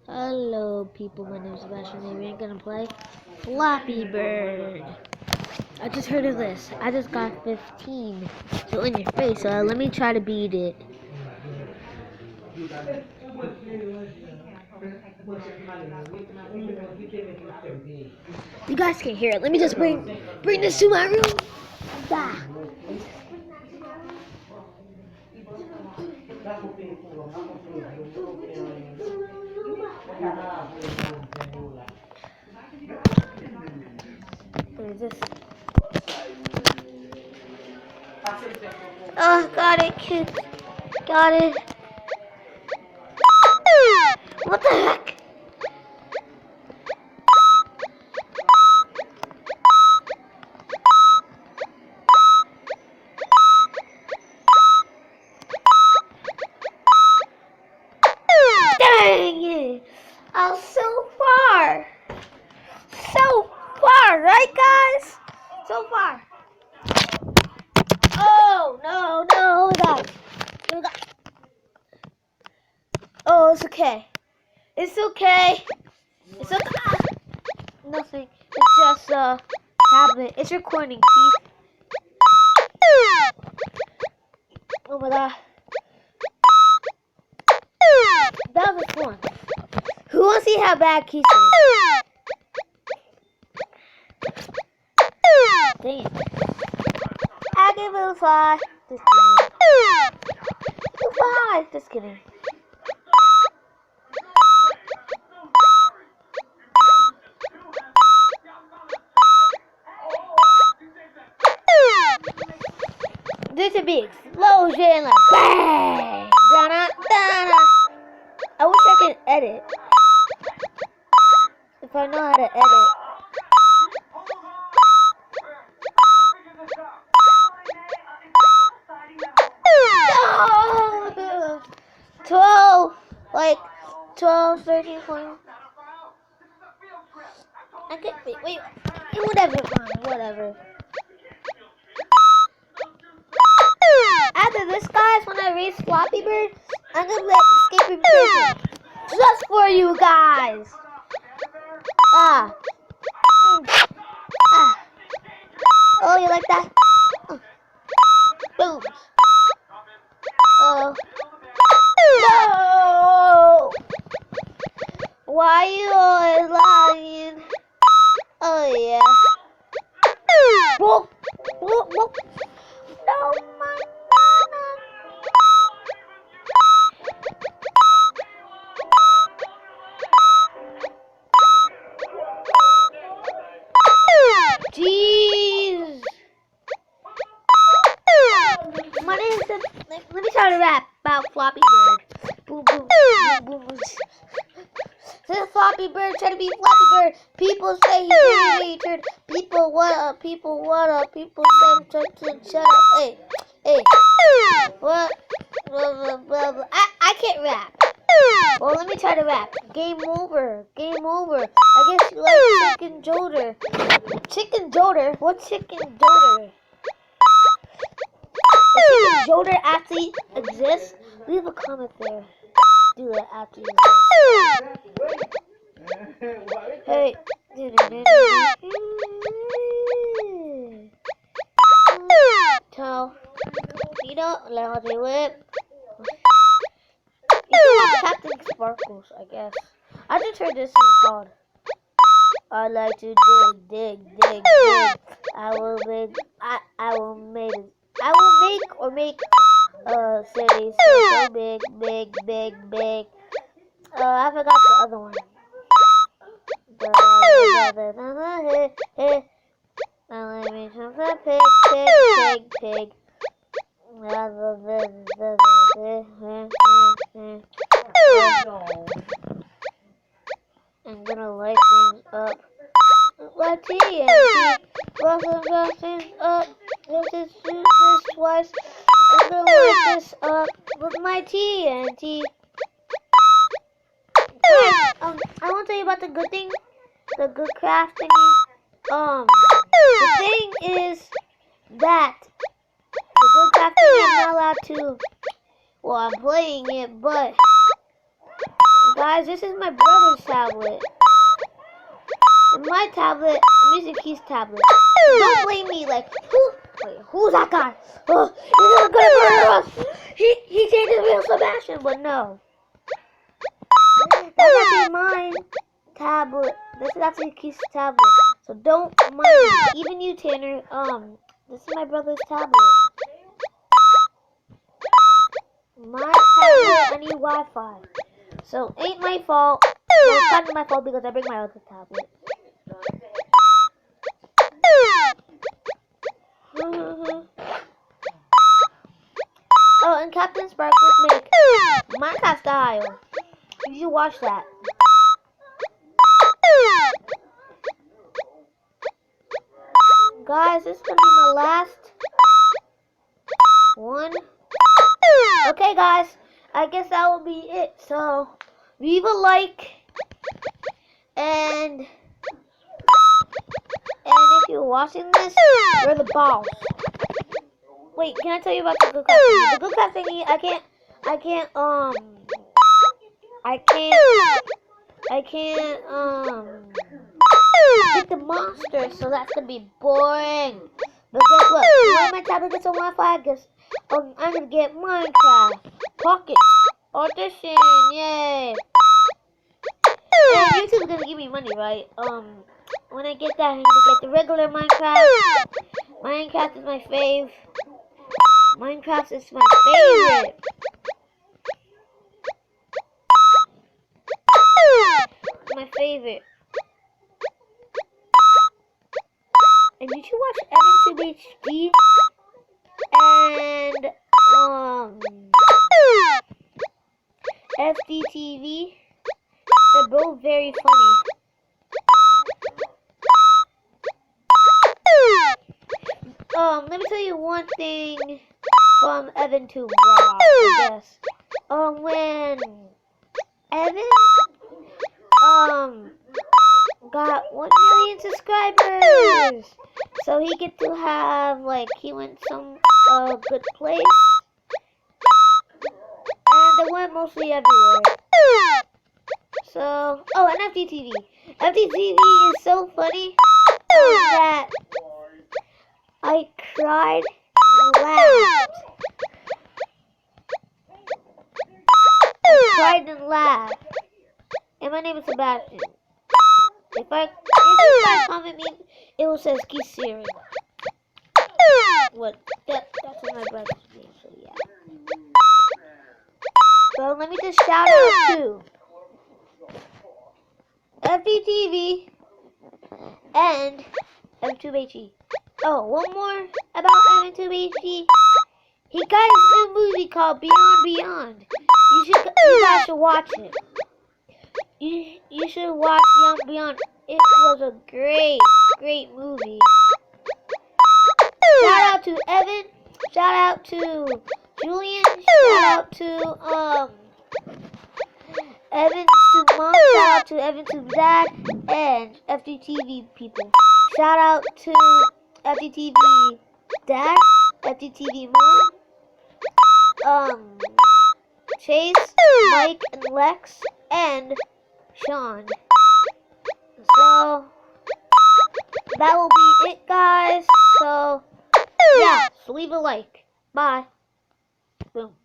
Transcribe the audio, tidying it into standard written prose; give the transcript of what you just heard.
Hello people, my name is Sebastian and we're gonna play Floppy Bird. I just heard of this. I just got 15. So in your face, so let me try to beat it. You guys can hear it. Let me just bring this to my room. Ah. This. Oh, got it, kid. Got it. What the heck? Dang it! I was so far. So far, right, guys? So far. Oh, no, we got. Oh, it's okay. It's okay. It's okay. Nothing. It's just a tablet. It's recording, Keith. Oh my god. That was fun. Who wants to see how bad Keith is? Dang it. I give it a 5. Just kidding. 5. Just kidding. There's a big explosion, like bang! Da-da-da-da. I wish I could edit. If I know how to edit. No! 12, like 12, 13 points. I could wait, whatever, whatever. After this, guys, when I raise Floppy Bird, I'm gonna let escape prison just for you guys. Ah. Ah. Oh, you like that? Boom. Oh. No! Why are you always lying? Oh, yeah. Whoa. Whoa, whoa. No, my jeez. My name is. Let me try to rap about Floppy Bird. Boom, boom, boom, boom. This Floppy Bird trying to be Floppy Bird. People say he's really retard. People what up? People what up? People say shut up. Hey, hey. What? Blah, blah, blah, blah. I can't rap. Well, let me try to rap. Game over. Game over. I guess you like chicken joder. Chicken joder? What's chicken joder? Does chicken joder actually exist? Leave a comment there. Do that after you exist. Hey. Tell. You don't let me whip. You can watch Captain Sparkles, I guess. I just heard this song called I like to dig. I will make cities so big. I forgot the other one. Let me jump the pig. I'm gonna light things up. Like TNT. Welcome things up. Let's do this twice. I'm gonna light this up with my TNT. Guys, I want to tell you about the good thing. The good craft thingy. The thing is that the good craft thingy I'm not allowed to. Well, I'm playing it, but Guys, this is my brother's tablet. And my tablet, I'm using Keith's tablet. Don't blame me, like, who's that guy? Oh, he's gonna murder us. He changed his real Sebastian, but no. That's actually my tablet. This is actually Keith's tablet. So don't mind me. Even you, Tanner. This is my brother's tablet. My tablet, I need Wi-Fi. So ain't my fault. Well, it's kind of my fault because I bring my other tablet. Oh, and Captain Sparkles make Minecraft style. You should watch that. Guys, this is gonna be my last one. Okay, guys, I guess that will be it. So leave a like, and if you're watching this, you're the boss. Wait, can I tell you about the good craft thingy? The good craft thingy, I can't get the monster, so that's gonna be boring. But guess what? When my tablet gets on Wi-Fi, I guess I'm gonna get Minecraft Pocket Audition, yay! And YouTube's gonna give me money, right? When I get that, I'm gonna get the regular Minecraft. Minecraft is my fave. Minecraft is my favorite. My favorite. And you should watch Evan HD and FDTV. They're both very funny. Let me tell you one thing from Evan to Rob, I guess. When Evan got 1 million subscribers, so he get to have, like, he went some good place, and they went mostly everywhere. So, oh, and FDTV. FDTV is so funny that I cried and laughed. I cried and laughed. And my name is Sebastian. If you guys comment me, it will say Keith Siri. What? That's my brother's name, so yeah. So let me just shout out to FDTV and M2HE. Oh, one more about M2HE. He got his new movie called Beyond Beyond. You guys should watch it. You should watch Beyond Beyond. It was a great movie. Shout out to Evan. Shout out to Julian. Shout out to Evan's to mom. Shout out to Evan's to dad and FGTV people. Shout out to FGTV dad, FGTV mom, Chase, Mike, and Lex, and Sean. So that will be it, guys. So yeah, so leave a like. Bye. Boom.